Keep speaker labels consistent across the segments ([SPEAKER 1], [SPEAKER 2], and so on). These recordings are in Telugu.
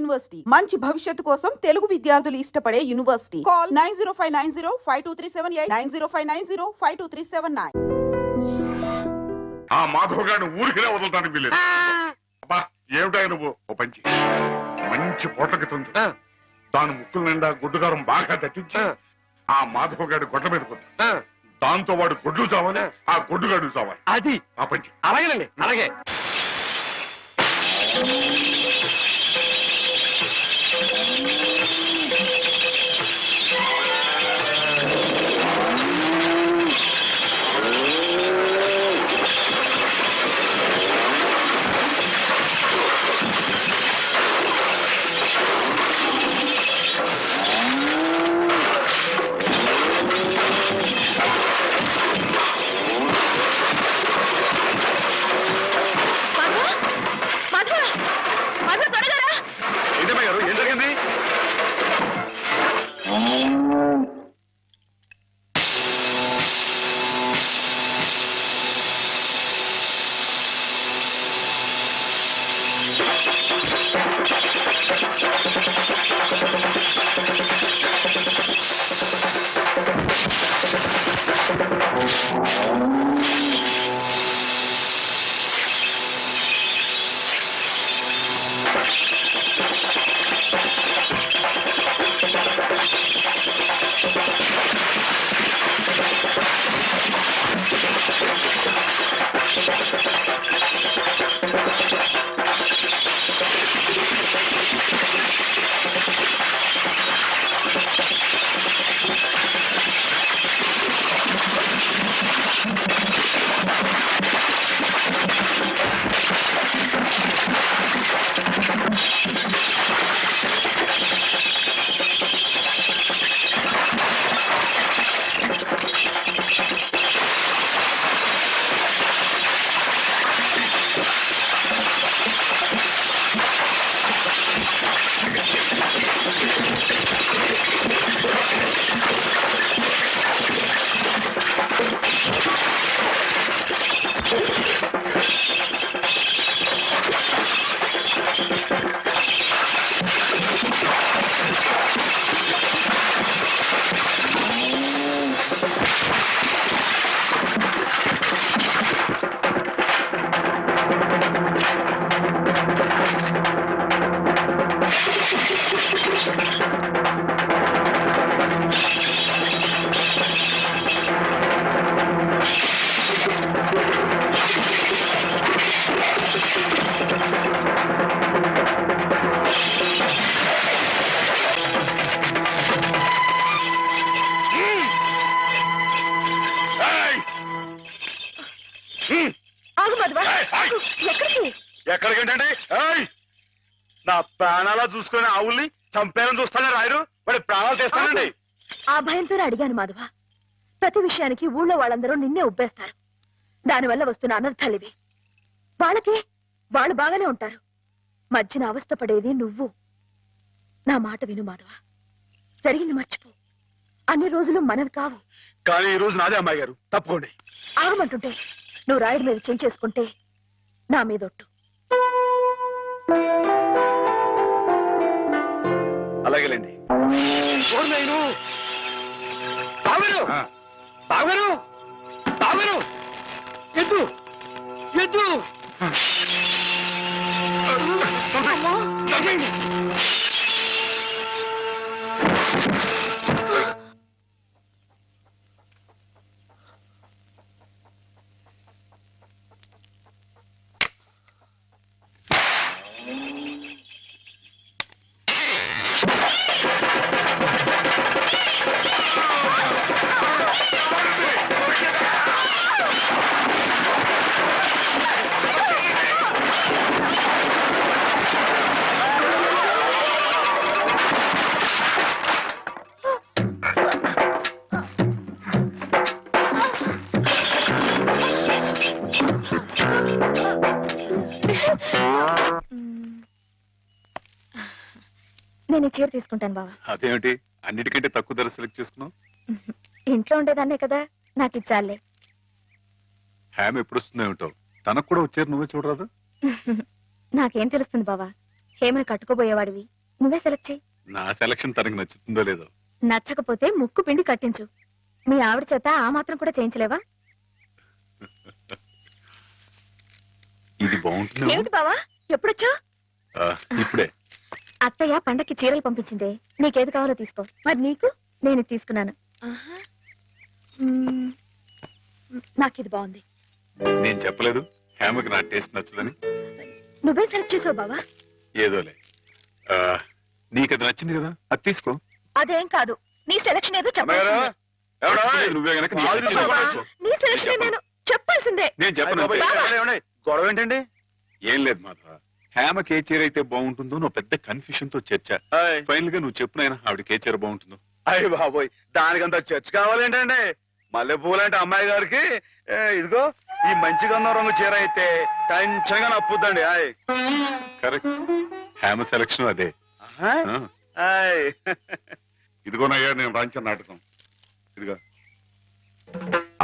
[SPEAKER 1] యూనివర్సిటీ మంచి భవిష్యత్తు కోసం తెలుగు విద్యార్థులు ఇష్టపడే యూనివర్సిటీ. కాల్ 9059052378 9059052379.
[SPEAKER 2] ఆ మాధవ్ గారిని ఊరికినే వదలటానికి వీలేదు. అబ్బా ఏమిటా నువ్వు ఓ పంచి మంచి పొట్లకి తుంది దాని ముక్కుల నిండా గుడ్డుగారం బాగా దట్టించి ఆ మాధవ్ గారి గొడ్ల మీద కొద్ది దాంతో వాడు గొడ్లు చావాలి, ఆ గొడ్డుగాడు చావాలి. అది ఆ పంచి.
[SPEAKER 3] అలాగేనండి, అలాగే.
[SPEAKER 2] ఎక్కడికేంటండి? నా ప్రాణాలా చూసుకుని ఆవుల్ని చంపేయాలని చూస్తానే రాయరు, వాడి ప్రాణాలు తీస్తానండి.
[SPEAKER 4] ఆ భయంతోనే అడిగాను మాధవ. ప్రతి విషయానికి ఊళ్ళో వాళ్ళందరూ నిన్నే ఉబ్బేస్తారు. దానివల్ల వస్తున్న అనర్థాలివి. వాళ్ళకి వాళ్ళు బాగానే ఉంటారు, మధ్యన అవస్థ పడేది నువ్వు. నా మాట విను మాధవ, జరిగింది మర్చిపో. అన్ని రోజులు మనవి కావు.
[SPEAKER 2] కానీ ఈ రోజు నాదే అమ్మాయి గారు, తప్పుకోండి.
[SPEAKER 4] ఆగమంటుంటే నువ్వు రాయుడి మీద చేసుకుంటే నా మీదొట్టు.
[SPEAKER 2] అలాగేలేండి.
[SPEAKER 3] ఎద్దు ఎద్దు
[SPEAKER 4] నేను చీర తీసుకుంటాను బావా.
[SPEAKER 2] అదేమిటి అన్నిటికంటే తక్కువ ధర సెలెక్ట్ చేసుకున్నావు?
[SPEAKER 4] ఇంట్లో ఉండేదాన్నే కదా, నాకు ఇచ్చాలే.
[SPEAKER 2] హ్యామ్ ఎప్పుడు వస్తుందో ఏమిటో, తనకు కూడా వచ్చారు, నువ్వే చూడరాదు.
[SPEAKER 4] నాకేం తెలుస్తుంది బావా, హేమని కట్టుకోబోయేవాడివి. నువ్వే సెలెక్ట్ చేయి.
[SPEAKER 5] నా సెలక్షన్ తనకి నచ్చుతుందో లేదో.
[SPEAKER 4] నచ్చకపోతే ముక్కు పిండి కట్టించు. మీ ఆవిడ చేత ఆ మాత్రం కూడా చేయించలేవా?
[SPEAKER 5] ఇది బాగుంటుంది.
[SPEAKER 4] ఏమిటి బావా ఎప్పుడొచ్చా?
[SPEAKER 5] ఇప్పుడే.
[SPEAKER 4] అత్తయ్య పండక్కి చీరలు పంపించిందే, నీకేది కావాలో తీసుకో. మరి నీకు నేను ఇది తీసుకున్నాను. నాకు ఇది బాగుంది.
[SPEAKER 5] నేను చెప్పలేదు హేమకి నా టేస్ట్ నచ్చదని.
[SPEAKER 4] నువ్వే సెలెక్ట్ చేసావు బావా.
[SPEAKER 5] ఏదోలే, నీకు అది నచ్చింది కదా, అది తీసుకో.
[SPEAKER 4] అదేం కాదు, నీ సెలక్షన్ ఏదో
[SPEAKER 5] అమ్మగారు,
[SPEAKER 4] చెప్పాల్సిందే.
[SPEAKER 5] ఎవడో? నువ్వే గనక నీ నచ్చింది
[SPEAKER 4] బావా,
[SPEAKER 5] తీసుకో.
[SPEAKER 4] నీ సెలక్షన్ నేను చెప్పాల్సిందే.
[SPEAKER 5] నేను చెప్పను.
[SPEAKER 4] బావా.
[SPEAKER 3] గొడవ ఏంటండి?
[SPEAKER 5] ఏం లేదు మాధవ, హేమకి ఏ చీర అయితే బాగుంటుందో నువ్వు పెద్ద కన్ఫ్యూషన్ తో చర్చ. ఫైనల్ గా నువ్వు చెప్పునైనా ఆవిడకి ఏ చీర బాగుంటుందో.
[SPEAKER 3] అయ్యి బాబోయ్, దానికంత చర్చ కావాలేంటండి? మల్లెపూలంటే అమ్మాయి గారికి ఇదిగో ఈ మంచి గంధం రంగు చీర అయితే టెన్షన్ గా నప్పుద్దండి.
[SPEAKER 5] కరెక్ట్, హేమ సెలక్షన్ అదే.
[SPEAKER 2] ఇదిగోనయ్యా నేను రాంచిన నాటకం. ఇదిగా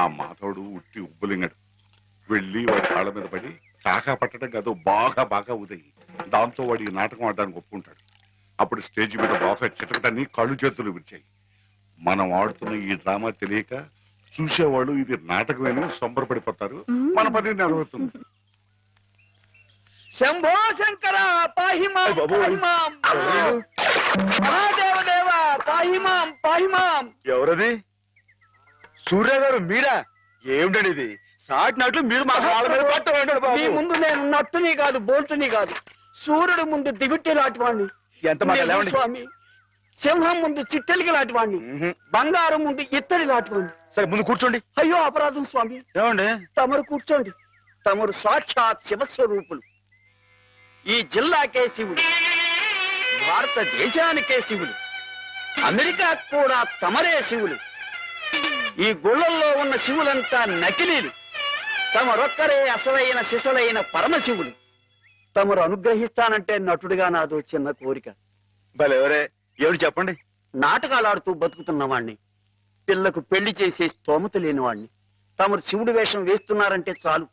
[SPEAKER 2] ఆ మాధవుడు ఉట్టి ఉబ్బులింగడు. వెళ్ళి వాడి కాళ్ళ మీద పడి కాకా పట్టడం కాదు, బాగా బాగా ఉదయి. దాంతో వాడి ఈ నాటకం ఆడడానికి ఒప్పుకుంటాడు. అప్పుడు స్టేజ్ మీద బాగా చిటకటాన్ని కళ్ళు చేతులు విరిచాయి. మనం ఆడుతున్న ఈ డ్రామా తెలియక చూసేవాళ్ళు ఇది నాటకమేనో సంబరపడిపోతారు. మన పని నెరవేరుతుంది.
[SPEAKER 3] శంభో శంకర పాహిమాం పాహిమాం, మహాదేవదేవ పాహిమాం పాహిమాం. ఎవరది? సూర్య గారు మీరా? ఏమిటండి ఇది? సాటినట్లు మీరు మా కాళ్ళ మీద పట్టండి. మీ ముందు నేను నట్టుని కాదు, బోల్టుని కాదు, సూర్యుడు ముందు దిగుట్టి లాంటి వాడిని. ఎంత స్వామి, సింహం ముందు చిట్టెలికి లాంటి వాడిని, బంగారం ముందు ఇత్తడి లాంటి వాడిని. సరే ముందు కూర్చోండి. అయ్యో అపరాధం స్వామి. ఏమండి? తమరు కూర్చోండి. తమరు సాక్షాత్ శివస్వరూపులు. ఈ జిల్లాకే శివుడు, భారతదేశానికే శివుడు, అమెరికా కూడా తమరే శివులు. ఈ గుళ్ళల్లో ఉన్న శివులంతా నకిలీలు. తమరొక్కరే అసలైన శిశులైన పరమశివులు. తమరు అనుగ్రహిస్తానంటే నటుడిగా నాదో చిన్న కోరిక. భలేవరే, ఎవరు చెప్పండి? నాటకాలాడుతూ బతుకుతున్నవాణ్ణి, పిల్లకు పెళ్లి చేసే స్తోమత లేనివాణ్ణి. తమరు శివుడు వేషం వేస్తున్నారంటే చాలు,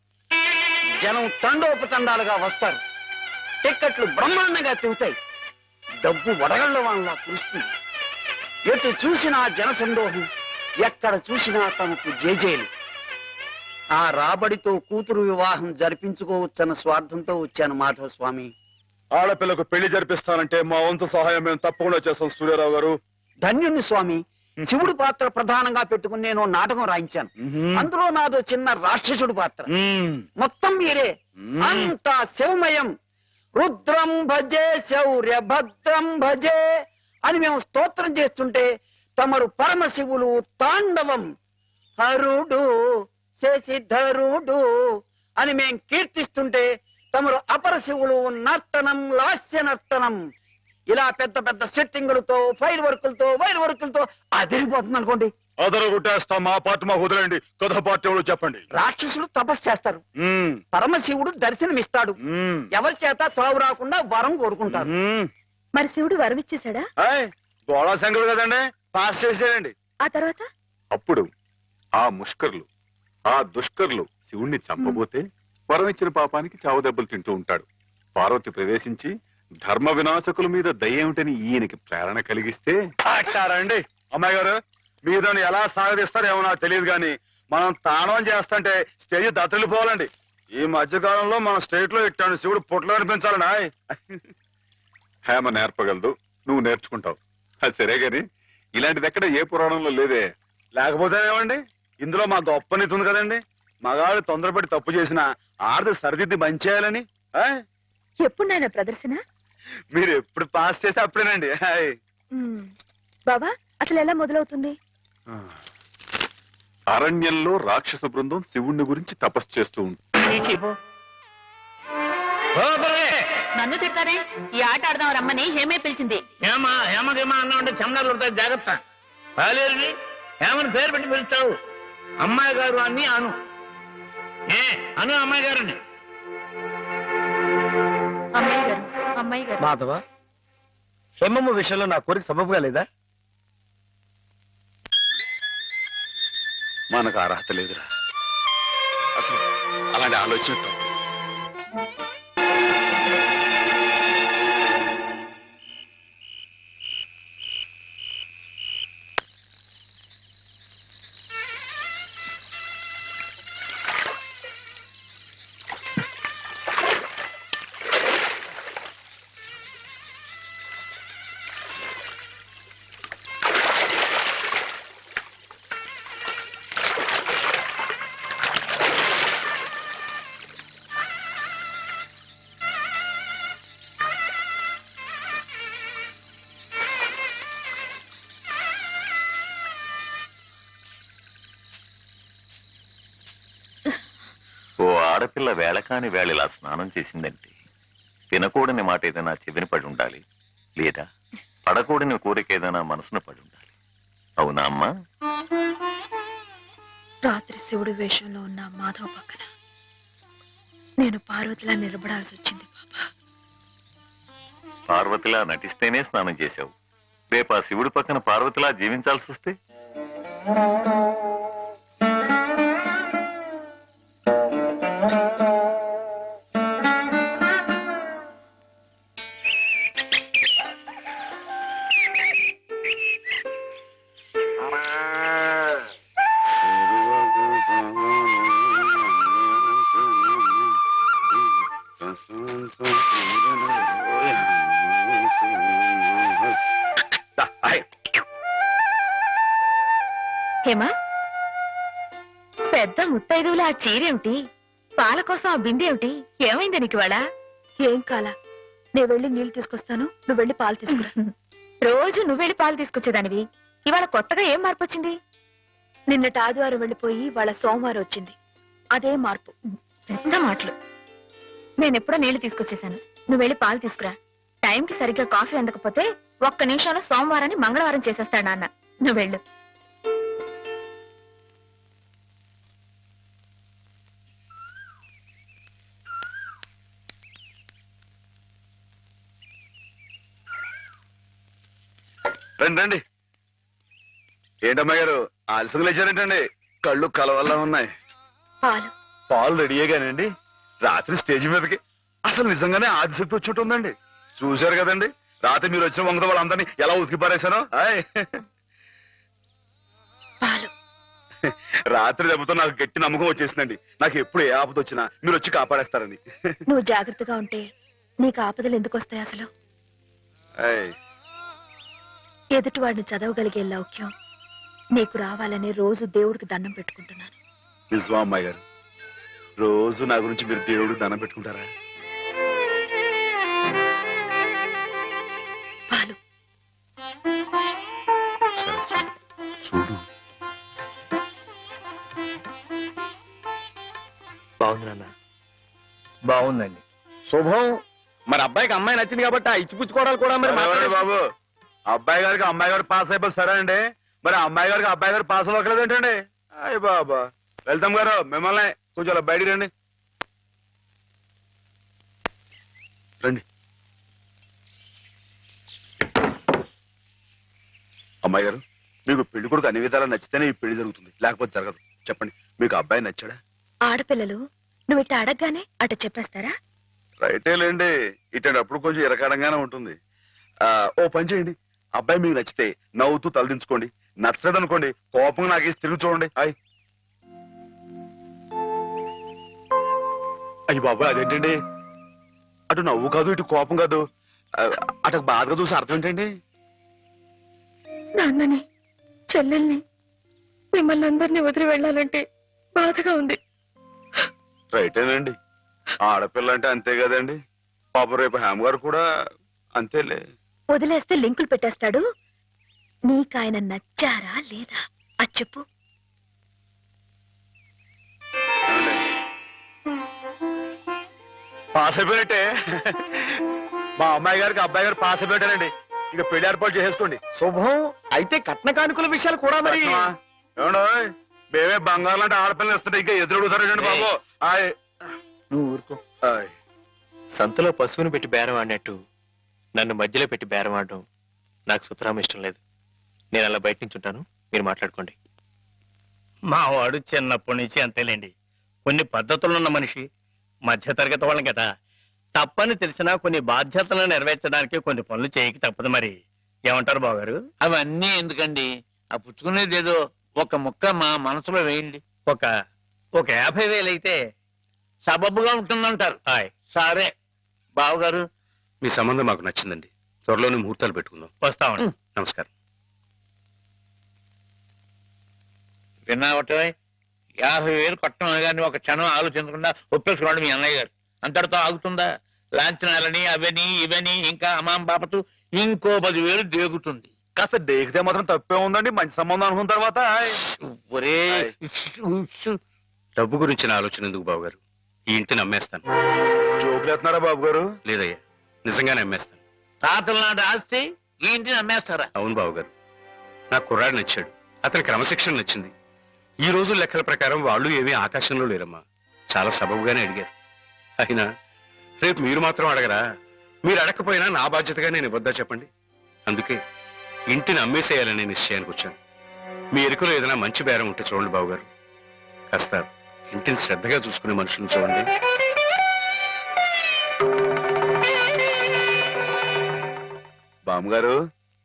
[SPEAKER 3] జనం తండోపతండాలుగా వస్తారు. టిక్కెట్లు బ్రహ్మాండంగా తిరుగుతాయి. డబ్బు వడగళ్ల వాళ్ళ కురుస్తుంది. ఎటు చూసినా జన సందోహం, ఎక్కడ చూసినా తమకు జేజేలు. ఆ రాబడితో కూతురు వివాహం జరిపించుకోవచ్చన్న స్వార్థంతో వచ్చాను మాధవ స్వామి. ఆడపిల్లకు పెళ్లి జరిపిస్తానంటే మా వంతు సహాయం మేము తప్పకుండా చేస్తాం సూర్యారావు గారు. ధన్యుణ్ణి స్వామి. శివుడు పాత్ర ప్రధానంగా పెట్టుకుని నేను నాటకం రాయించాను. అందులో నాదో చిన్న రాక్షసుడు పాత్ర. మొత్తం మీరే, అంతా శివమయం. రుద్రం భజే శౌర్య భద్రం భజే అని మేము స్తోత్రం చేస్తుంటే తమరు పరమశివులు తాండవం, హరుడు శశిధరుడు అని మేం కీర్తిస్తుంటే తమరు అపరశివులు నర్తనం, లాస్య నర్తనం. ఇలా పెద్ద పెద్ద సెట్టింగులతో, ఫైర్ వర్కులతో, వైర్ వర్కులతో అదిరిపోతుంది అనుకోండి. అదరగొట్టేస్తాం. మా పార్టీ మాకు వదిలేండి. కథ పార్టీ ఎవరు చెప్పండి. రాక్షసులు తపస్సు చేస్తారు, పరమశివుడు దర్శనమిస్తాడు. ఎవరి చేత చావు రాకుండా వరం కోరుకుంటారు.
[SPEAKER 4] మరి శివుడు వరం ఇచ్చేశాడా?
[SPEAKER 3] గోళా శంకరుడు కదండి, పాస్ చేసేయండి.
[SPEAKER 4] ఆ తర్వాత
[SPEAKER 5] అప్పుడు ఆ ముష్కర్లు, ఆ దుష్కర్లు శివుణ్ణి చంపబోతే వరం ఇచ్చిన పాపానికి చావు దెబ్బలు తింటూ ఉంటాడు. పార్వతి ప్రవేశించి ధర్మ వినాశకుల మీద దయ్యేమిటని ఈయనకి ప్రేరణ కలిగిస్తే.
[SPEAKER 3] అండి అమ్మాయి గారు, మీరు ఎలా సాగదీస్తారో ఏమో నాకు తెలియదు కానీ మనం తాణం చేస్తుంటే స్టేజ్ దత్తలిపోవాలండి. ఈ మధ్యకాలంలో మన స్టేట్ లో ఇట్టాను శివుడు పుట్లో అనిపించాలనా?
[SPEAKER 5] హేమ నేర్పగలదు, నువ్వు నేర్చుకుంటావు. అది సరే గాని ఇలాంటిది ఎక్కడ ఏ పురాణంలో లేదే.
[SPEAKER 3] లేకపోతే ఏమండి, ఇందులో మా గొప్ప నీతి ఉంది కదండి. మగాడు తొందరపడి తప్పు చేసిన ఆడది సరిదిద్ది మంచి చేయాలని.
[SPEAKER 4] ఎప్పుడు నాయన ప్రదర్శన?
[SPEAKER 3] మీరు ఎప్పుడు పాస్ చేస్తే అప్పుడేనండి.
[SPEAKER 4] బాబా అసలు ఎలా మొదలవుతుంది?
[SPEAKER 5] అరణ్యంలో రాక్షస బృందం శివుణ్ణి గురించి తపస్సు చేస్తూ ఉంటుంది.
[SPEAKER 4] నన్ను తిట్టారే? ఈ ఆట ఆడదాం రమ్మని హేమే పిలిచింది.
[SPEAKER 6] హేమకేమా అన్నా ఉంటే చెమడాలు ఉంటాయి, జాగ్రత్త. బాలేరుని హేమని పేరు పెట్టి పిలుస్తావు. అమ్మాయి గారు అని అను. అను అమ్మాయి గారని.
[SPEAKER 4] అమ్మాయి గారు, అమ్మాయి గారు.
[SPEAKER 3] మాధవ, హేమమ్మ విషయంలో నా కోరిక సబబుగా లేదా?
[SPEAKER 5] మనకు అర్హత లేదురా. అసలు అలాంటి ఆలోచన తప్పు.
[SPEAKER 7] ఆడపిల్ల వేళ కాని వేళ ఇలా స్నానం చేసిందంటే తినకూడని మాట ఏదైనా చెవిని పడి ఉండాలి, లేదా పడకూడని కోరిక ఏదైనా మనసును పడి ఉండాలి. అవునా అమ్మా?
[SPEAKER 4] రాత్రి శివుడి వేషంలో ఉన్న మాధవ్ పక్కన నేను పార్వతిలా నిలబడాల్సి వచ్చింది బాబా.
[SPEAKER 7] పార్వతిలా నటిస్తేనే స్నానం చేశావు. రేపు ఆ శివుడి పక్కన పార్వతిలా జీవించాల్సి వస్తే?
[SPEAKER 4] హేమా, పెద్ద ముత్తైదువులు ఆ చీరేమిటి, పాల కోసం ఆ బిందెేమిటి, ఏమైంది నీకు ఇవాళ? ఏం కాలా, నేను వెళ్ళి నీళ్లు తీసుకొస్తాను, నువ్వు వెళ్ళి పాలు తీసుకురా. రోజు నువ్వు వెళ్ళి పాలు తీసుకొచ్చేదానివి, ఇవాళ కొత్తగా ఏం మార్పు వచ్చింది? నిన్నటి ఆదివారం వెళ్ళిపోయి వాళ్ళ సోమవారం వచ్చింది, అదే మార్పు. పెద్ద మాటలు. నేనెప్పుడో నీళ్లు తీసుకొచ్చేసాను, నువ్వు వెళ్ళి పాలు తీసుకురా. టైంకి సరిగ్గా కాఫీ అందకపోతే ఒక్క నిమిషంలో సోమవారాన్ని మంగళవారం చేసేస్తాడు నాన్న. నువ్వు వెళ్ళు.
[SPEAKER 5] రండి రండి. ఏంటమ్మా గారు ఆలస్యం లేచారేంటండి? కళ్ళు కలవల్లా ఉన్నాయి.
[SPEAKER 4] పాలు
[SPEAKER 5] పాలు రెడీయేగానండి. రాత్రి స్టేజ్ మీదకి అసలు నిజంగానే ఆదిశక్తి వచ్చి ఉంటుందండి. చూశారు కదండి రాత్రి మీరు వచ్చిన వంగతో వాళ్ళందరినీ ఎలా ఉతికి పారేశానో.
[SPEAKER 4] పాలు
[SPEAKER 5] రాత్రి దెబ్బతో నాకు గట్టి నమ్మకం వచ్చేసిందండి. నాకు ఎప్పుడు ఏ ఆపద వచ్చినా మీరు వచ్చి కాపాడేస్తారని.
[SPEAKER 4] నువ్వు జాగ్రత్తగా ఉంటే నీకు ఆపదలు ఎందుకు వస్తాయి అసలు? ఎదుటి వాడిని చదవగలిగే లౌక్యం నీకు రావాలని రోజు దేవుడికి దండం పెట్టుకుంటున్నాను.
[SPEAKER 5] నిజమా అమ్మాయి గారు? రోజు నా గురించి మీరు దేవుడికి దండం పెట్టుకుంటారా?
[SPEAKER 4] పాలు
[SPEAKER 5] చూడు.
[SPEAKER 6] బాగుంది నాన్న, బాగుందండి. శుభం. మరి అబ్బాయికి అమ్మాయి నచ్చింది కాబట్టి ఆ ఇచ్చిపుచ్చుకోవడాలు కూడా మరి
[SPEAKER 5] ఎవరండి బాబు? అబ్బాయి గారికి అమ్మాయి గారు పాస్ అయిపోయి సరే అండి, మరి అమ్మాయి గారికి అబ్బాయి గారు పాస్ అవ్వట్లేదు ఏంటండి? అయ్య బాబా. వెళ్తాం గారు మిమ్మల్ని కొంచెం అలా బయటికి రండి. రండి. అమ్మాయి గారు మీకు పెళ్లి కొడుకు అన్ని విధాలా నచ్చితేనే ఈ పెళ్లి జరుగుతుంది, లేకపోతే జరగదు. చెప్పండి, మీకు అబ్బాయి నచ్చాడా?
[SPEAKER 4] ఆడపిల్లలు నువ్వు ఇట్ట అడగగానే అట చెప్పేస్తారా?
[SPEAKER 5] రైటేలేండి, ఇటప్పుడు కొంచెం ఇరకాడంగానే ఉంటుంది. ఓ పని చేయండి, అబ్బాయి మీకు నచ్చితే నవ్వుతూ తలదించుకోండి, నచ్చలేదనుకోండి కోపంగా నాకేసి తిరిగి చూడండి. అయ్యి బాబాయ్ అదేంటండి? అటు నవ్వు కాదు ఇటు కోపం కాదు, అటు బాధగా చూసి అర్థం ఏంటండి?
[SPEAKER 4] నాన్నని చెల్లెల్ని మిమ్మల్ని అందరినీ వదిలి వెళ్ళాలంటే బాధగా ఉంది.
[SPEAKER 5] రైటేనండి, ఆడపిల్ల అంటే అంతే కదండి. పాప రేపు హేమ గారు కూడా అంతేలే.
[SPEAKER 4] వదిలేస్తే లింకులు పెట్టేస్తాడు. నీకాయన నచ్చారా లేదా అది చెప్పు.
[SPEAKER 5] పాస్ అయిపోయినట్టే. మా అమ్మాయి గారికి అబ్బాయి గారు పాస్ అయిపోయారండి. ఇక పెళ్లి ఏర్పాటు చేసేసుకోండి.
[SPEAKER 6] శుభం. అయితే కట్న కానుకల విషయాలు కూడా మరి
[SPEAKER 5] ఏమండో మేమే బంగారం లాంటి ఆడపిల్లలు ఇస్తుంటే ఇంకా ఎదురుడుతారండి బాబు.
[SPEAKER 8] నువ్వు ఊరుకో. సంతలో పశువుని పెట్టి బేరం ఆడినట్టు నన్ను మధ్యలో పెట్టి బేరం ఆడడం నాకు సుతరాం ఇష్టం లేదు. నేను అలా బయట నుంచి ఉంటాను, మీరు మాట్లాడుకోండి.
[SPEAKER 6] మా వాడు చిన్నప్పటి నుంచి అంతేలేండి. కొన్ని పద్ధతులున్న మనిషి, మధ్యతరగతి వాళ్ళం కదా. తప్పని తెలిసినా కొన్ని బాధ్యతలను నెరవేర్చడానికి కొన్ని పనులు చేయక తప్పదు. మరి ఏమంటారు బావగారు?
[SPEAKER 9] అవన్నీ ఎందుకండి, ఆ పుచ్చుకునేది ఏదో ఒక ముక్క మా మనసులో వేయండి.
[SPEAKER 6] ఒక 50,000 అయితే
[SPEAKER 9] సబబుగా ఉంటుందంటారు. సరే బావగారు,
[SPEAKER 5] మీ సంబంధం మాకు నచ్చిందండి. త్వరలోనే ముహూర్తాలు పెట్టుకుందాం.
[SPEAKER 6] వస్తామండి.
[SPEAKER 5] నమస్కారం.
[SPEAKER 9] విన్నావటే 50,000 కట్టడం కానీ ఒక క్షణం ఆలోచించకుండా ఒప్పేసుకోండి మీ అన్నయ్య గారు. అంతటితో ఆగుతుందా? లాంఛనాలని అవని ఇవని ఇంకా అమాం బాపతు ఇంకో 10,000 దేగుతుంది.
[SPEAKER 5] కాస్త దేగితే మాత్రం తప్పే ఉందండి. మంచి సంబంధం అనుకున్న తర్వాత
[SPEAKER 9] ఒరే
[SPEAKER 5] డబ్బు గురించిన ఆలోచన ఎందుకు బాబు గారు? ఈ ఇంటిని అమ్మేస్తాను.
[SPEAKER 3] జోకులేస్తున్నారా బాబు గారు?
[SPEAKER 5] లేదయ్యా, నిజంగానే అమ్మేస్తాను.
[SPEAKER 9] తాతల నాటి ఆస్తి ఈ ఇంటిని అమ్మేస్తారా?
[SPEAKER 5] అవును బావగారు, నా కుర్రాడు నచ్చాడు, అతని క్రమశిక్షణ నచ్చింది. ఈ రోజు లెక్కల ప్రకారం వాళ్ళు ఏమీ ఆకాశంలో లేరమ్మా, చాలా సబబుగానే అడిగారు. అయినా రేపు మీరు మాత్రం అడగరా? మీరు అడగకపోయినా నా బాధ్యతగా నేను ఇవ్వద్దా చెప్పండి? అందుకే ఇంటిని అమ్మేసేయాలనే నిశ్చయానికి వచ్చాను. మీ ఎరుకలో ఏదైనా మంచి బేరం ఉంటే చూడండి బావగారు. కాస్త ఇంటిని శ్రద్ధగా చూసుకునే మనుషులను చూడండి.
[SPEAKER 3] బామ్మగారు,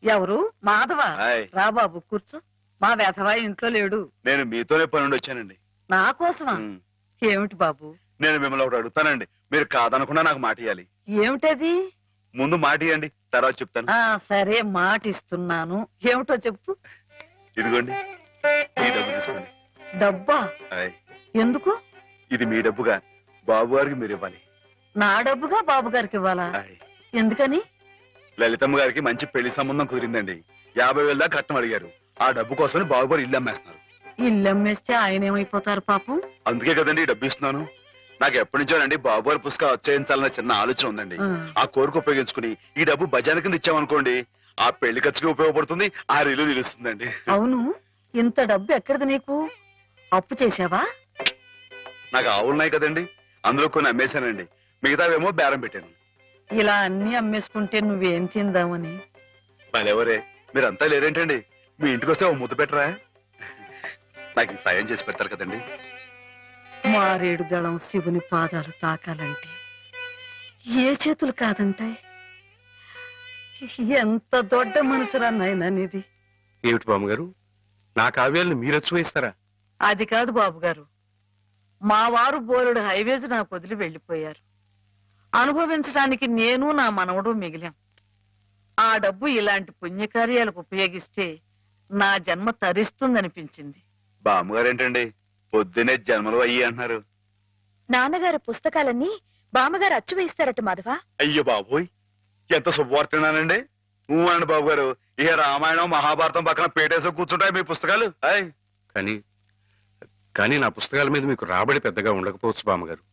[SPEAKER 10] ఎవరు? మాధవ.
[SPEAKER 3] హాయ్.
[SPEAKER 10] రా బాబు కూర్చో. మా వెధవా ఇంట్లో లేడు.
[SPEAKER 3] నేను మీతోనే పని నుండి వచ్చానండి.
[SPEAKER 10] నా కోసమా? ఏమిటి బాబు?
[SPEAKER 3] నేను మిమ్మల్ని ఒకటి అడుగుతానండి, మీరు కాదనకుండా నాకు మాట ఇవ్వాలి.
[SPEAKER 10] ఏమిటది?
[SPEAKER 3] ముందు మాట ఇవ్వండి, తర్వాత చెప్తాను.
[SPEAKER 10] సరే, మాట ఇస్తున్నాను. ఏమిటో చెప్పు.
[SPEAKER 3] ఇదిగోండి, ఈ డబ్బు తీసుకోండి.
[SPEAKER 10] డబ్బా?
[SPEAKER 3] హాయ్.
[SPEAKER 10] ఎందుకు?
[SPEAKER 3] ఇది మీ డబ్బుగా బాబు గారికి మీరు ఇవ్వాలి.
[SPEAKER 10] నా డబ్బుగా బాబు గారికి ఇవ్వాలా?
[SPEAKER 3] హాయ్.
[SPEAKER 10] ఎందుకని?
[SPEAKER 3] లలితమ్మ గారికి మంచి పెళ్లి సంబంధం కుదిరిందండి. 50,000 దాకా కట్నం అడిగారు. ఆ డబ్బు కోసం బాబు గారు ఇల్లు అమ్మేస్తున్నారు.
[SPEAKER 10] ఇల్లు అమ్మేస్తే ఆయన ఏమైపోతారు పాపం?
[SPEAKER 3] అందుకే కదండి ఈ డబ్బు ఇస్తున్నాను. నాకు ఎప్పటి నుంచోనండి బాబు గారి పుస్తకం వచ్చేయించాలన్న చిన్న ఆలోచన ఉందండి. ఆ కోరిక ఉపయోగించుకుని ఈ డబ్బు బజార్ కింద ఇచ్చామనుకోండి, ఆ పెళ్లి ఖర్చుకి ఉపయోగపడుతుంది, ఆ ఇల్లు నిలుస్తుందండి.
[SPEAKER 10] అవును, ఇంత డబ్బు ఎక్కడిది నీకు? అప్పు చేశావా?
[SPEAKER 3] నాకు ఆవులున్నాయి కదండి, అందులో కొన్ని అమ్మేశానండి. మిగతావేమో బేరం పెట్టాను.
[SPEAKER 10] ఇలా అన్ని అమ్మేసుకుంటే నువ్వేం తిందామని.
[SPEAKER 3] మళ్ళెవరే, మీరంతా లేరేంటండి? మీ ఇంటికి వస్తే ఓ ముద్దు పెట్టరా? నాకు ఈ సాయం చేసి పెడతారు కదండి.
[SPEAKER 10] మారేడు దళం శివుని పాదాలు తాకాలంటే ఏ చేతులు కాదంటాయి? ఎంత దొడ్డ మనసురా నాయనా నీది.
[SPEAKER 5] ఏమిటి బామ్మగారు, నా కావ్యాలను మీరు వచ్చి
[SPEAKER 10] అది కాదు బాబు గారు, మా వారు బోలుడు హైవేస్ నాకు వదిలి వెళ్లిపోయారు. అనుభవించడానికి నేను నా మనవడు మిగిలాం. ఆ డబ్బు ఇలాంటి పుణ్యకార్యాలకు ఉపయోగిస్తే నా జన్మ తరిస్తుందనిపించింది.
[SPEAKER 3] బామ్మగారు ఏంటండి పొద్దునే జన్మలు అయ్యి అంటున్నారు?
[SPEAKER 4] నాన్నగారు పుస్తకాలన్నీ బామ్మగారు అచ్చు వేయిస్తారట మాధవ.
[SPEAKER 3] అయ్యో బాబోయ్, ఎంత శుభవార్తనానండి. అనండి బాబు గారు, ఇక రామాయణం మహాభారతం పక్కన పేటేసో కూర్చుంటాయి మీ పుస్తకాలు.
[SPEAKER 5] కానీ నా పుస్తకాల మీద మీకు రాబడి పెద్దగా ఉండకపోవచ్చు బామ్మగారు.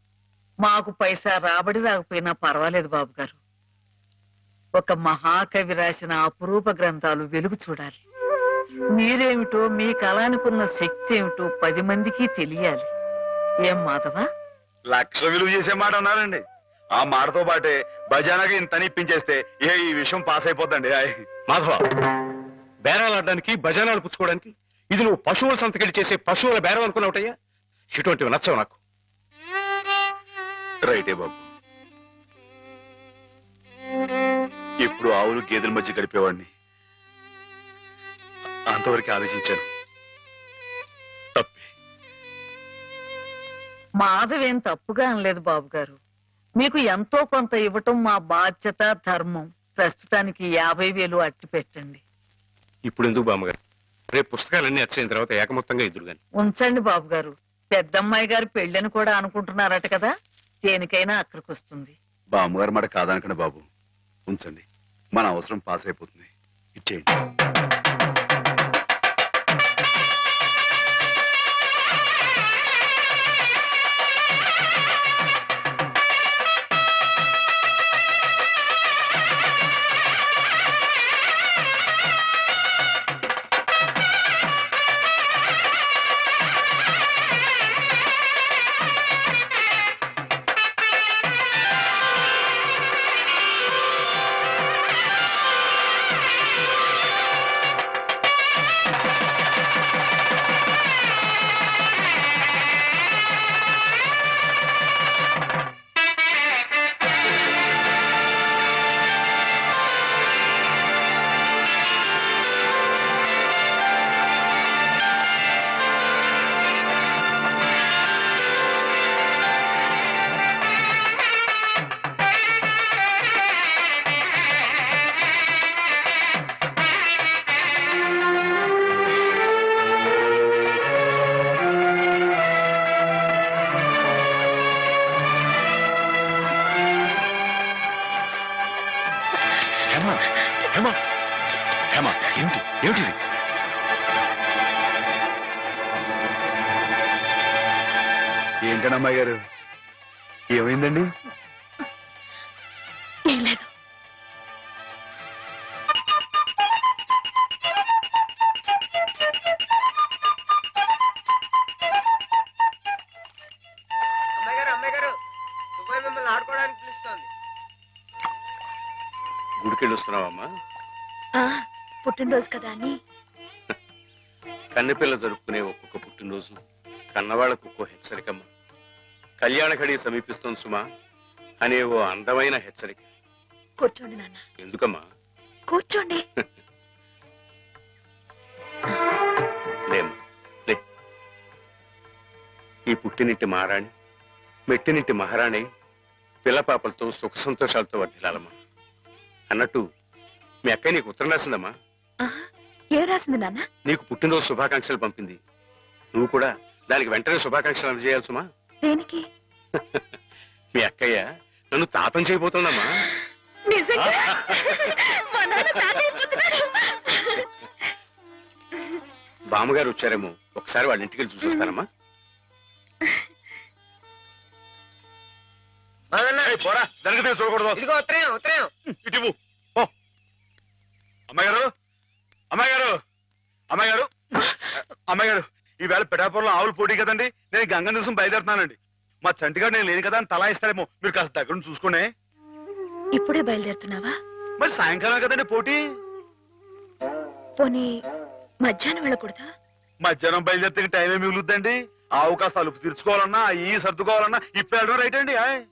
[SPEAKER 10] మాకు పైసా రాబడి రాకపోయినా పర్వాలేదు బాబు గారు. ఒక మహాకవి రాసిన అపురూప గ్రంథాలు వెలుగు చూడాలి. మీరేమిటో, మీ కళానికున్న శక్తి ఏమిటో 10 మందికి తెలియాలి. ఏం మాధవా?
[SPEAKER 3] లక్ష విలువ చేసే మాట అన్నారండి. ఆ మాటతో పాటే బజానాగా ఇంత ఇప్పించేస్తే ఈ విషయం పాస్ అయిపోద్దండి.
[SPEAKER 5] మాధవ, బేరాలు ఆడడానికి బజానాలు పుచ్చుకోవడానికి ఇది నువ్వు పశువుల సంతకెళ్ళి చేసే పశువుల బేరం అనుకున్నావుటయ్యా? ఇటువంటివి నచ్చవు నాకు.
[SPEAKER 3] రైటే బాబు, ఇప్పుడు ఆవులు గేదెల మధ్య గడిపేవాడిని. అంతవరకు ఆలోచించాను. తప్పే.
[SPEAKER 10] మాధవేం తప్పుగా అనలేదు బాబు గారు. మీకు ఎంతో కొంత ఇవ్వటం మా బాధ్యత, ధర్మం. ప్రస్తుతానికి 50,000 అట్టి పెట్టండి.
[SPEAKER 5] ఇప్పుడు ఎందుకు బామ్మగారు? రేపు పుస్తకాలన్నీ వచ్చైన తర్వాత ఏకమొత్తంగా ఇద్దరు గాని
[SPEAKER 10] ఉంచండి బాబు గారు. పెద్దమ్మాయి గారు పెళ్ళని కూడా అనుకుంటున్నారట కదా, దేనికైనా అక్కడికి వస్తుంది.
[SPEAKER 3] బామ్మగారు మాట కాదనకండి బాబు, ఉంచండి. మన అవసరం పాస్ అయిపోతుంది. ఇచ్చేయండి.
[SPEAKER 5] ఏమిటి?
[SPEAKER 3] ఏంటనమ్మాయి గారు,
[SPEAKER 5] ఏమైందండి?
[SPEAKER 4] ఏం లేదు.
[SPEAKER 5] గుడికెళ్ళి వస్తున్నావమ్మా?
[SPEAKER 4] ఆ, పుట్టినరోజు కదా అని.
[SPEAKER 5] కన్నెపిల్ల జరుపుకునే ఒక్కొక్క పుట్టినరోజు కన్నవాళ్లకు ఒక్కో హెచ్చరికమ్మ. కళ్యాణ ఘడి సమీపిస్తోంది సుమా అనే ఓ అందమైన హెచ్చరిక.
[SPEAKER 4] కూర్చోండి నాన్న.
[SPEAKER 5] ఎందుకమ్మా?
[SPEAKER 4] కూర్చోండి.
[SPEAKER 5] లేమ్మా లే. ఈ పుట్టినింటి మహారాణి మెట్టినింటి మహారాణి పిల్లపాపలతో సుఖ సంతోషాలతో వర్ధిల్లాలమ్మా. అన్నట్టు మీ అక్కయ్య నీకు ఉత్తరం రాసిందమ్మా.
[SPEAKER 4] ఆహా, ఏం రాసింది నాన్న?
[SPEAKER 5] నీకు పుట్టినరోజు శుభాకాంక్షలు పంపింది. నువ్వు కూడా దానికి వెంటనే శుభాకాంక్షలు అందజేయాలి సుమా.
[SPEAKER 4] దేనికి?
[SPEAKER 5] మీ అక్కయ్య నన్ను తాతం చేయబోతుందమ్మా.
[SPEAKER 4] నిజంగా? మా నాన్న తాత అయిపోతున్నాడు.
[SPEAKER 5] బామ్మగారు వచ్చారేమో, ఒకసారి వాళ్ళ ఇంటికి వెళ్ళి చూసొస్తానమ్మా. పోరా, జరుగుతుంది చూడకూడదు.
[SPEAKER 3] ఇదిగో ఉత్తరం ఉత్తరం.
[SPEAKER 5] ఇటు ఓ అమ్మాయిగారు, అమ్మాయిగారు, అమ్మాయిగారు, అమ్మాయిగారు, ఈవేళ పిఠాపురంలో ఆవులు పోటీ కదండి. నేను గంగ నిమిషం బయలుదేరుతున్నానండి. మా చంటిగాడు నేను లేని కదా అని తలా ఇస్తారేమో, మీరు కాస్త దగ్గర నుంచి చూసుకోండి.
[SPEAKER 4] ఇప్పుడే బయలుదేరుతున్నావా?
[SPEAKER 5] మరి సాయంకాలం కదండి పోటీ.
[SPEAKER 4] పోనీ మధ్యాహ్నం వెళ్ళకూడదా?
[SPEAKER 5] మధ్యాహ్నం బయలుదేరితే టైం ఏమి మిగులుద్దండి. ఆవు కాస్త అలుపు తీర్చుకోవాలన్నా ఈ సర్దుకోవాలన్నా ఇప్పుడు రైట్ అండి.